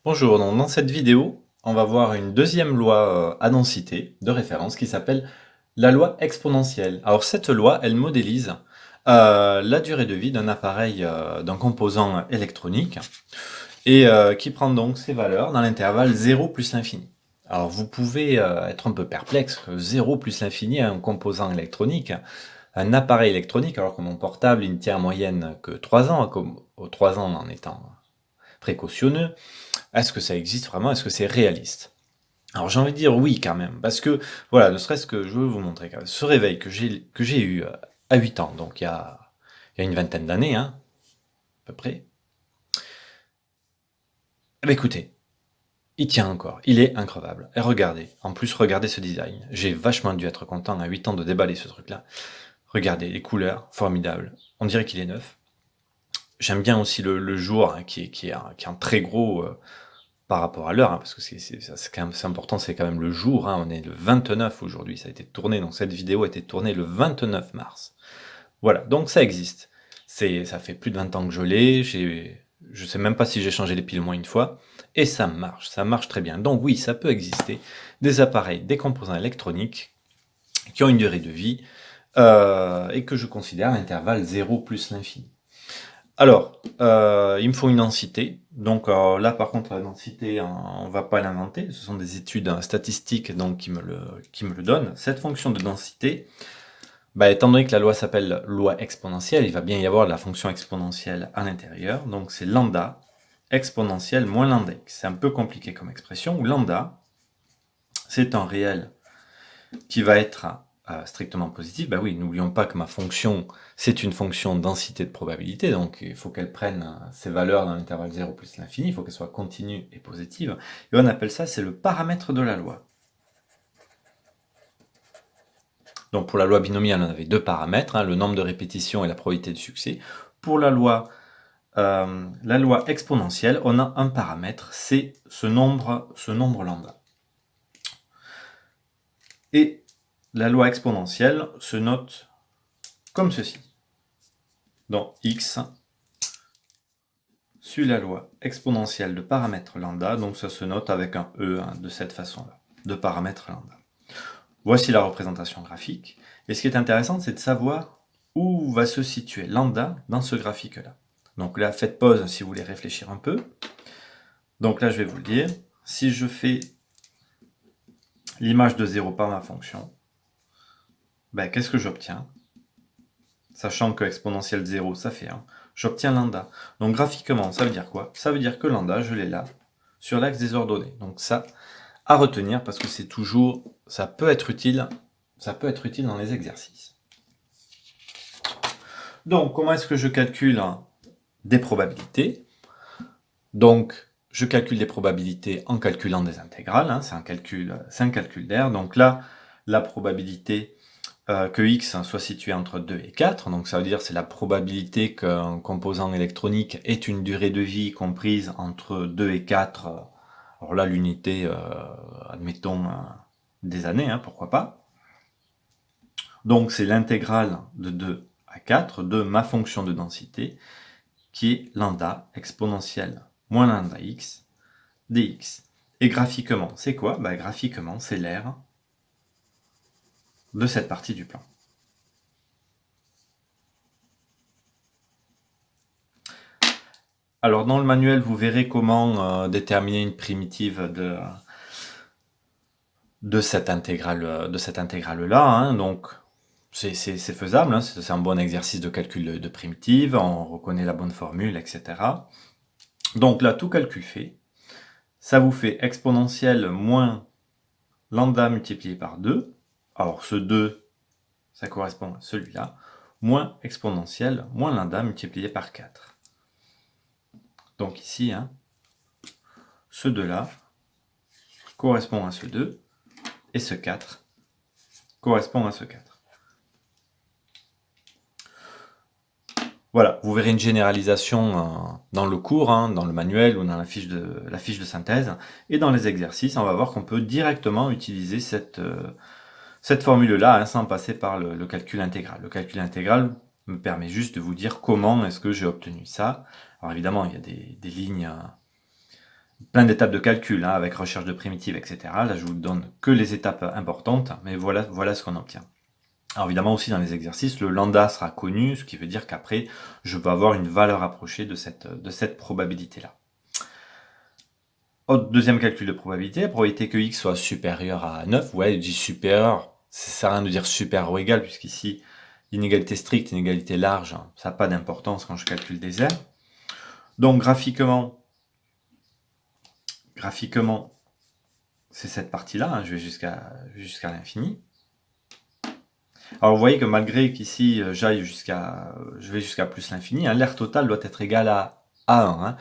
Bonjour, donc dans cette vidéo, on va voir une deuxième loi à densité de référence qui s'appelle la loi exponentielle. Alors cette loi, elle modélise la durée de vie d'un appareil, d'un composant électronique, et qui prend donc ses valeurs dans l'intervalle 0 plus l'infini. Alors vous pouvez être un peu perplexe, 0 plus l'infini, un composant électronique, un appareil électronique, alors que mon portable, il ne tient en moyenne que 3 ans, comme 3 ans en étant précautionneux. Est-ce que ça existe vraiment? Est-ce que c'est réaliste? Alors j'ai envie de dire oui quand même, parce que voilà, ne serait-ce que je veux vous montrer quand même, ce réveil que j'ai eu à 8 ans, donc il y a une vingtaine d'années, hein, à peu près. Eh bien, écoutez, il tient encore, il est increvable. Et regardez, en plus regardez ce design. J'ai vachement dû être content à 8 ans de déballer ce truc-là. Regardez, les couleurs, formidables. On dirait qu'il est neuf. J'aime bien aussi le jour hein, qui est en très gros par rapport à l'heure, hein, parce que quand même, c'est important, c'est quand même le jour, hein, on est le 29 aujourd'hui, ça a été tourné, donc cette vidéo a été tournée le 29 mars. Voilà, donc ça existe. Ça fait plus de 20 ans que je l'ai, je sais même pas si j'ai changé les piles au moins une fois, et ça marche très bien. Donc oui, ça peut exister, des appareils, des composants électroniques qui ont une durée de vie, et que je considère à l'intervalle 0 plus l'infini. Alors, il me faut une densité. Donc là, par contre, la densité, on va pas l'inventer. Ce sont des études statistiques donc, qui me le donnent. Cette fonction de densité, bah, étant donné que la loi s'appelle loi exponentielle, il va bien y avoir de la fonction exponentielle à l'intérieur. Donc c'est lambda exponentielle moins lambda x. C'est un peu compliqué comme expression. Où lambda, c'est un réel qui va être strictement positif, bah oui, n'oublions pas que ma fonction, c'est une fonction de densité de probabilité, donc il faut qu'elle prenne ses valeurs dans l'intervalle 0 plus l'infini, il faut qu'elle soit continue et positive, et on appelle ça, c'est le paramètre de la loi. Donc pour la loi binomiale, on avait deux paramètres, hein, le nombre de répétitions et la probabilité de succès. Pour la loi exponentielle, on a un paramètre, c'est ce nombre lambda. Et la loi exponentielle se note comme ceci. Donc x suit la loi exponentielle de paramètre lambda, donc ça se note avec un E hein, de cette façon-là, de paramètre lambda. Voici la représentation graphique. Et ce qui est intéressant, c'est de savoir où va se situer lambda dans ce graphique-là. Donc là, faites pause si vous voulez réfléchir un peu. Donc là, je vais vous le dire. Si je fais l'image de 0 par ma fonction, ben, qu'est-ce que j'obtiens? Sachant que exponentielle 0, ça fait 1. J'obtiens lambda. Donc graphiquement, ça veut dire quoi? Ça veut dire que lambda, je l'ai là, sur l'axe des ordonnées. Donc ça, à retenir, parce que c'est toujours, ça peut être utile dans les exercices. Donc, comment est-ce que je calcule des probabilités? Donc, je calcule des probabilités en calculant des intégrales, hein, c'est un calcul d'air. Donc là, la probabilité que x soit situé entre 2 et 4, donc ça veut dire c'est la probabilité qu'un composant électronique ait une durée de vie comprise entre 2 et 4, alors là l'unité, admettons, des années, hein, pourquoi pas. Donc c'est l'intégrale de 2 à 4 de ma fonction de densité, qui est lambda exponentielle moins lambda x dx. Et graphiquement, c'est quoi? Bah, graphiquement, c'est l'aire de cette partie du plan. Alors dans le manuel, vous verrez comment déterminer une primitive de cette intégrale-là. Hein. Donc c'est faisable, hein. C'est un bon exercice de calcul de primitive, on reconnaît la bonne formule, etc. Donc là, tout calcul fait, ça vous fait exponentielle moins lambda multiplié par 2. Alors ce 2, ça correspond à celui-là, moins exponentielle moins lambda multiplié par 4. Donc ici, hein, ce 2-là correspond à ce 2, et ce 4 correspond à ce 4. Voilà, vous verrez une généralisation dans le cours, hein, dans le manuel ou dans la fiche de synthèse. Et dans les exercices, on va voir qu'on peut directement utiliser cette formule-là hein, sans passer par le calcul intégral. Le calcul intégral me permet juste de vous dire comment est-ce que j'ai obtenu ça. Alors évidemment, il y a des lignes plein d'étapes de calcul, hein, avec recherche de primitives, etc. Là, je vous donne que les étapes importantes, mais voilà ce qu'on obtient. Alors évidemment aussi dans les exercices, le lambda sera connu, ce qui veut dire qu'après, je peux avoir une valeur approchée de cette probabilité-là. Deuxième calcul de probabilité, la probabilité que x soit supérieur à 9, ouais, je dis supérieur, ça sert à rien de dire supérieur ou égal, puisqu'ici, l'inégalité stricte, l'inégalité large, ça n'a pas d'importance quand je calcule des airs. Donc graphiquement, c'est cette partie-là, hein, je vais jusqu'à l'infini. Alors vous voyez que malgré qu'ici je vais jusqu'à plus l'infini, hein, l'air total doit être égal à 1. Hein.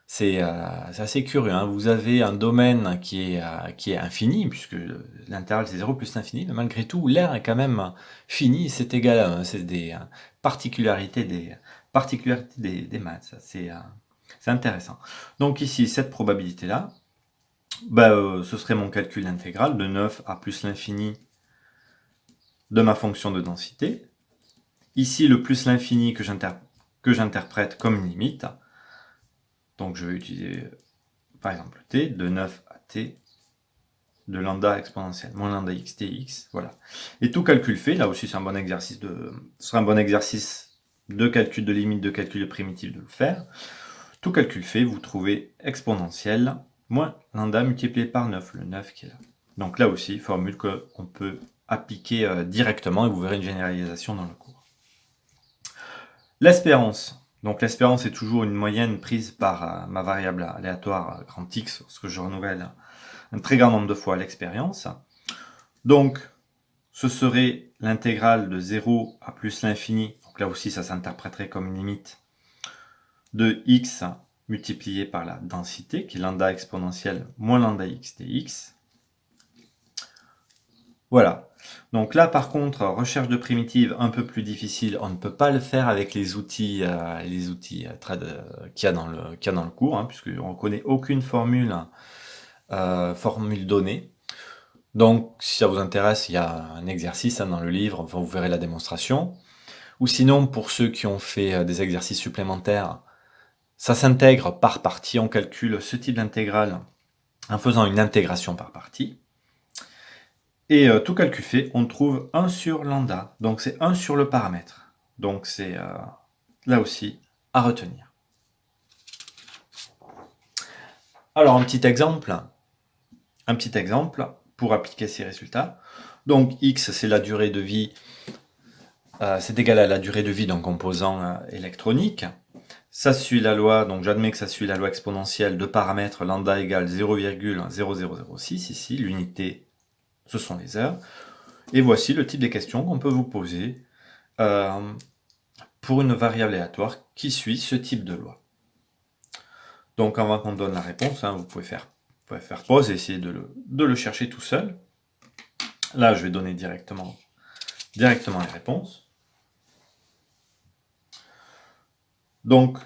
C'est assez curieux. Hein. Vous avez un domaine qui est infini, puisque l'intervalle c'est 0 plus l'infini, mais malgré tout, l'air est quand même fini, c'est égal à 1. C'est des particularités des maths. C'est intéressant. Donc ici, cette probabilité-là, ce serait mon calcul intégral de 9 à plus l'infini de ma fonction de densité. Ici, le plus l'infini que j'interprète comme une limite. Donc je vais utiliser, par exemple, t, de 9 à t, de lambda exponentielle, moins lambda x, tx, voilà. Et tout calcul fait, là aussi c'est un bon exercice de calcul de limite, de calcul de primitive de le faire. Tout calcul fait, vous trouvez exponentielle moins lambda multiplié par 9, le 9 qui est là. Donc là aussi, formule qu'on peut appliquer directement et vous verrez une généralisation dans le cours. L'espérance. Donc l'espérance est toujours une moyenne prise par ma variable aléatoire grand X, lorsque je renouvelle un très grand nombre de fois l'expérience. Donc ce serait l'intégrale de 0 à plus l'infini, donc là aussi ça s'interpréterait comme une limite, de x multiplié par la densité, qui est lambda exponentielle moins lambda x dx. Voilà. Donc là, par contre, recherche de primitives un peu plus difficile. On ne peut pas le faire avec les outils qu'il y a dans le cours, hein, puisqu'on ne connaît aucune formule donnée. Donc, si ça vous intéresse, il y a un exercice dans le livre, enfin, vous verrez la démonstration. Ou sinon, pour ceux qui ont fait des exercices supplémentaires, ça s'intègre par partie. On calcule ce type d'intégrale en faisant une intégration par partie. Et tout calcul fait, on trouve 1 sur lambda. Donc c'est 1 sur le paramètre. Donc c'est là aussi à retenir. Alors un petit exemple pour appliquer ces résultats. Donc x c'est la durée de vie, c'est égal à la durée de vie d'un composant électronique. Ça suit la loi, donc j'admets que ça suit la loi exponentielle de paramètres lambda égale 0,0006. Ici l'unité ce sont les heures. Et voici le type de questions qu'on peut vous poser pour une variable aléatoire qui suit ce type de loi. Donc avant qu'on donne la réponse, hein, vous pouvez faire pause et essayer de le chercher tout seul. Là, je vais donner directement les réponses. Donc,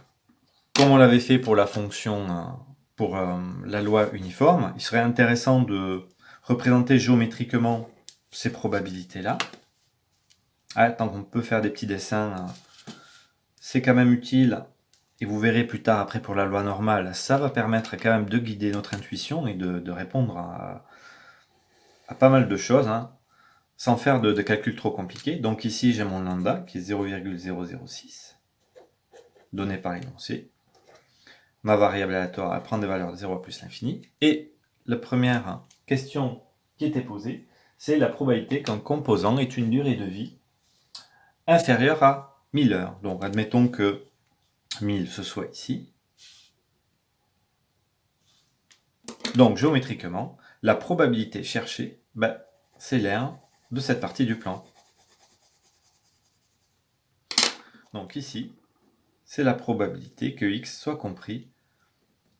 comme on l'avait fait pour la fonction, pour la loi uniforme, il serait intéressant de représenter géométriquement ces probabilités-là. Tant qu'on peut faire des petits dessins, c'est quand même utile. Et vous verrez plus tard, après pour la loi normale, ça va permettre quand même de guider notre intuition et de répondre à pas mal de choses, hein, sans faire de calcul trop compliqué. Donc ici, j'ai mon lambda qui est 0,006, donné par l'énoncé. Ma variable aléatoire, elle prend des valeurs de 0 à plus l'infini. Et la première question qui était posée, c'est la probabilité qu'un composant ait une durée de vie inférieure à 1000 heures. Donc admettons que 1000 ce soit ici. Donc géométriquement, la probabilité cherchée, c'est l'air de cette partie du plan. Donc ici, c'est la probabilité que x soit compris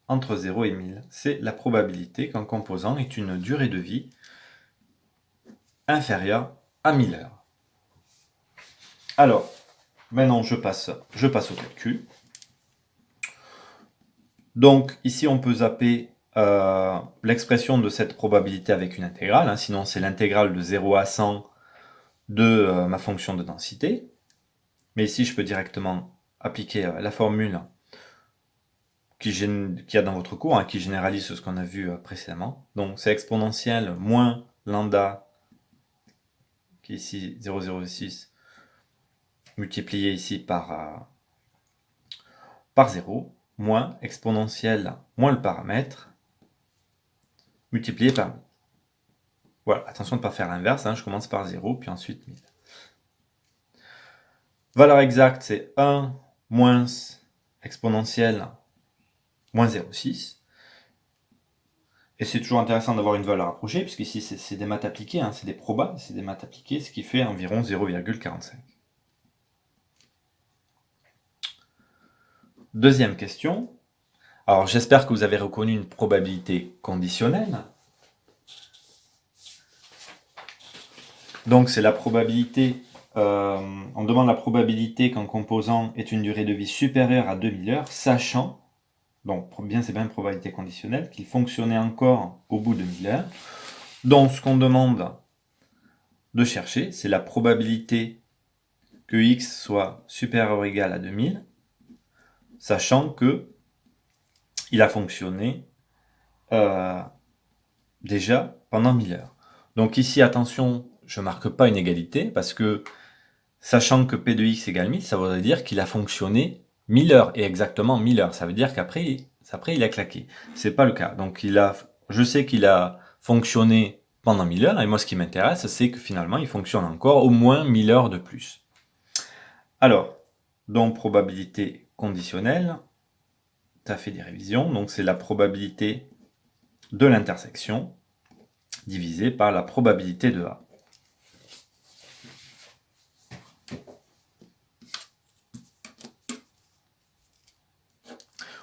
entre 0 et 1000. C'est la probabilité qu'un composant ait une durée de vie inférieure à 1000 heures. Alors, maintenant je passe au calcul. Donc ici on peut zapper l'expression de cette probabilité avec une intégrale, hein, sinon c'est l'intégrale de 0 à 100 de ma fonction de densité. Mais ici je peux directement appliquer la formule qu'il y a dans votre cours, hein, qui généralise ce qu'on a vu précédemment. Donc c'est exponentielle moins lambda, qui est ici 0,06, multiplié ici par 0, moins exponentielle moins le paramètre, multiplié par 1000. Voilà, attention de ne pas faire l'inverse, hein, je commence par 0, puis ensuite 1000. Valeur exacte, c'est 1 moins exponentielle moins 0,6. Et c'est toujours intéressant d'avoir une valeur approchée, puisqu'ici c'est des maths appliquées, hein, c'est des probas, c'est des maths appliquées, ce qui fait environ 0,45. Deuxième question. Alors j'espère que vous avez reconnu une probabilité conditionnelle. Donc c'est la probabilité, on demande la probabilité qu'un composant ait une durée de vie supérieure à 2000 heures, sachant, donc c'est bien une probabilité conditionnelle, qu'il fonctionnait encore au bout de 1000 heures. Donc ce qu'on demande de chercher, c'est la probabilité que x soit supérieur ou égal à 2000, sachant que il a fonctionné déjà pendant 1000 heures. Donc ici, attention, je ne marque pas une égalité, parce que sachant que P de x égale 1000, ça voudrait dire qu'il a fonctionné 1000 heures, et exactement 1000 heures. Ça veut dire qu'après, il a claqué. C'est pas le cas. Donc je sais qu'il a fonctionné pendant 1000 heures, et moi ce qui m'intéresse, c'est que finalement, il fonctionne encore au moins 1000 heures de plus. Alors, dans probabilité conditionnelle, tu as fait des révisions, donc c'est la probabilité de l'intersection divisée par la probabilité de A.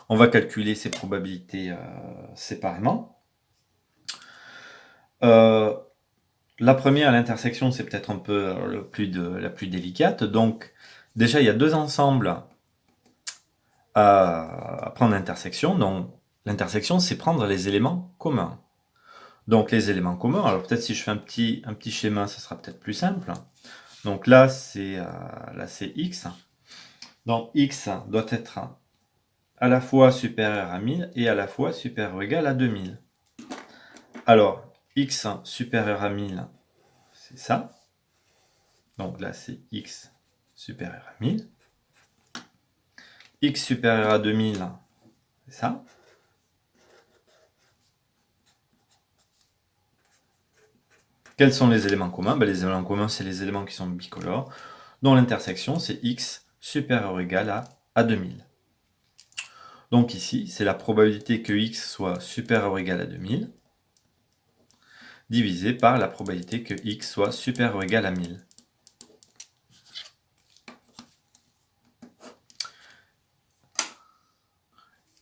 On va calculer ces probabilités séparément. La première, l'intersection, c'est peut-être un peu la plus délicate. Donc, déjà, il y a deux ensembles à prendre l'intersection. Donc, l'intersection, c'est prendre les éléments communs. Donc, les éléments communs, alors peut-être si je fais un petit schéma, ça sera peut-être plus simple. Donc là, c'est x. Donc, x doit être à la fois supérieur à 1000 et à la fois supérieur ou égal à 2000. Alors, x supérieur à 1000, c'est ça. Donc là, c'est x supérieur à 1000. X supérieur à 2000, c'est ça. Quels sont les éléments communs? Les éléments communs, c'est les éléments qui sont bicolores, dont l'intersection, c'est x supérieur ou égal à 2000. Donc ici, c'est la probabilité que x soit supérieur ou égal à 2000, divisé par la probabilité que x soit supérieur ou égal à 1000.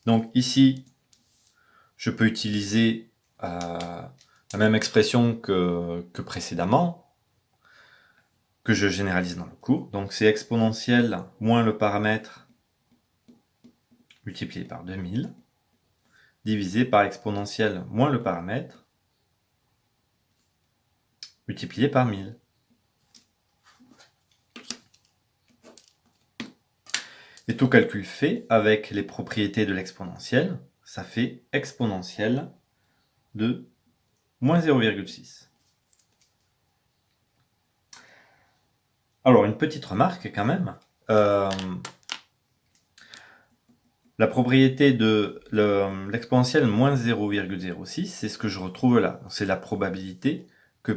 Donc ici, je peux utiliser la même expression que précédemment, que je généralise dans le cours. Donc c'est exponentielle moins le paramètre multiplié par 2000, divisé par exponentielle moins le paramètre multiplié par 1000. Et tout calcul fait avec les propriétés de l'exponentielle, ça fait exponentielle de moins 0,6. Alors, une petite remarque quand même. La propriété de l'exponentielle moins 0,06, c'est ce que je retrouve là. C'est la probabilité que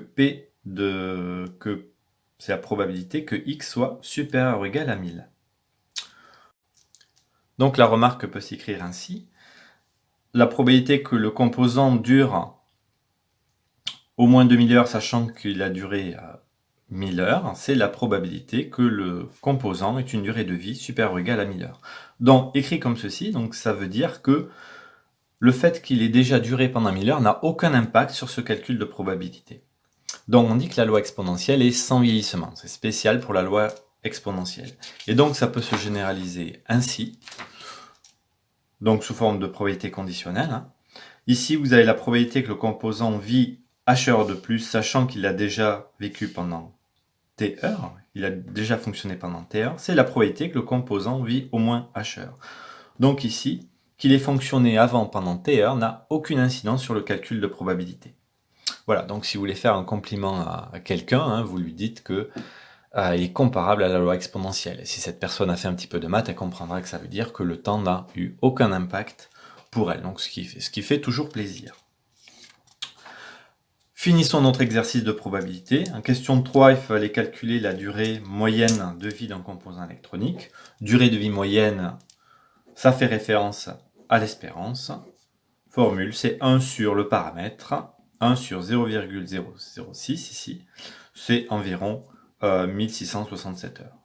c'est la probabilité que x soit supérieur ou égal à 1000. Donc la remarque peut s'écrire ainsi. La probabilité que le composant dure au moins 2000 heures, sachant qu'il a duré 1000 heures, c'est la probabilité que le composant ait une durée de vie supérieure ou égale à 1000 heures. Donc, écrit comme ceci, donc ça veut dire que le fait qu'il ait déjà duré pendant 1000 heures n'a aucun impact sur ce calcul de probabilité. Donc, on dit que la loi exponentielle est sans vieillissement. C'est spécial pour la loi exponentielle. Et donc, ça peut se généraliser ainsi, donc sous forme de probabilité conditionnelle. Ici, vous avez la probabilité que le composant vit h heures de plus, sachant qu'il a déjà vécu pendant t heures, il a déjà fonctionné pendant t heures, c'est la probabilité que le composant vit au moins h heures. Donc ici, qu'il ait fonctionné avant pendant t heures n'a aucune incidence sur le calcul de probabilité. Voilà, donc si vous voulez faire un compliment à quelqu'un, vous lui dites que il est comparable à la loi exponentielle. Et si cette personne a fait un petit peu de maths, elle comprendra que ça veut dire que le temps n'a eu aucun impact pour elle. Donc ce qui fait toujours plaisir. Finissons notre exercice de probabilité. En question 3, il fallait calculer la durée moyenne de vie d'un composant électronique. Durée de vie moyenne, ça fait référence à l'espérance. Formule, c'est 1 sur le paramètre, 1 sur 0,006 ici, c'est environ 1667 heures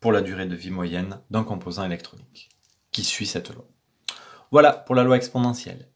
pour la durée de vie moyenne d'un composant électronique qui suit cette loi. Voilà pour la loi exponentielle.